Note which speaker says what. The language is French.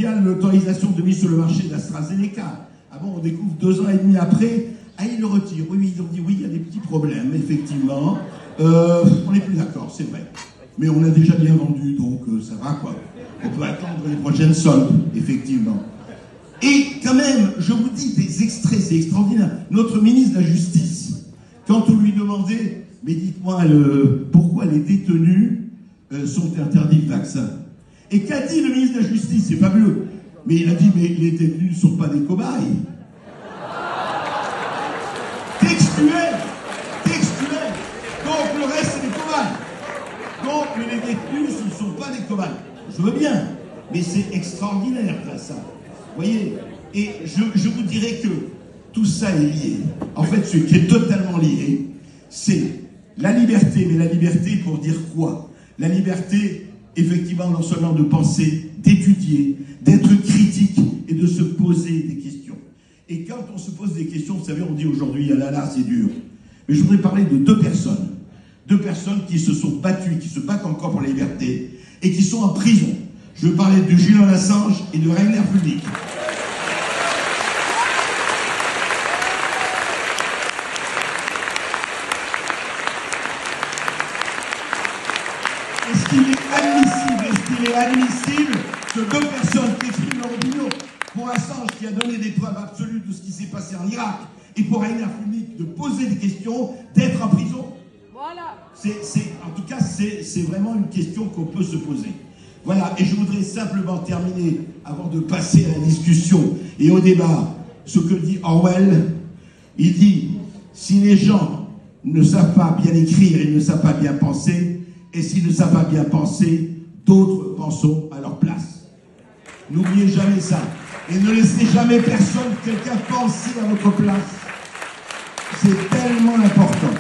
Speaker 1: mondiale l'autorisation de mise sur le marché d'AstraZeneca. Ah bon, on découvre 2 ans et demi après, ah, ils le retirent. Oui, ils ont dit oui, il y a des petits problèmes, effectivement. On n'est plus d'accord, c'est vrai. Mais on a déjà bien vendu, donc ça va, quoi. On peut attendre les prochaines soldes, effectivement. Et quand même, je vous dis des extraits, c'est extraordinaire. Notre ministre de la Justice, quand on lui demandait, mais dites-moi, pourquoi les détenus sont interdits de vaccin? Et qu'a dit le ministre de la Justice? C'est fabuleux. Mais il a dit, mais les détenus ne sont pas des cobayes. Textuel. Donc le reste, c'est des cobayes. Donc les détenus, ce ne sont pas des cobayes. Je veux bien, mais c'est extraordinaire, là, ça. Vous voyez? Et je vous dirais que tout ça est lié. En fait, ce qui est totalement lié, c'est la liberté. Mais la liberté pour dire quoi? La liberté, effectivement, non seulement de penser, d'étudier, d'être critique et de se poser des questions. Et quand on se pose des questions, vous savez, on dit aujourd'hui, ah là là, c'est dur. Mais je voudrais parler de 2 personnes. 2 personnes qui se sont battues, qui se battent encore pour la liberté et qui sont en prison. Je veux parler de Julian Assange et de Rainer Fuellmich. Est-ce qu'il est admissible que 2 personnes qui expriment leur opinion, pour Assange qui a donné des preuves absolues de ce qui s'est passé en Irak, et pour Rainer Fuellmich de poser des questions, d'être en prison? Voilà. En tout cas, c'est vraiment une question qu'on peut se poser. Voilà, et je voudrais simplement terminer, avant de passer à la discussion et au débat, ce que dit Orwell. Il dit, si les gens ne savent pas bien écrire, ils ne savent pas bien penser, et s'ils ne savent pas bien penser, d'autres pensons à leur place. N'oubliez jamais ça. Et ne laissez jamais quelqu'un penser à votre place. C'est tellement important.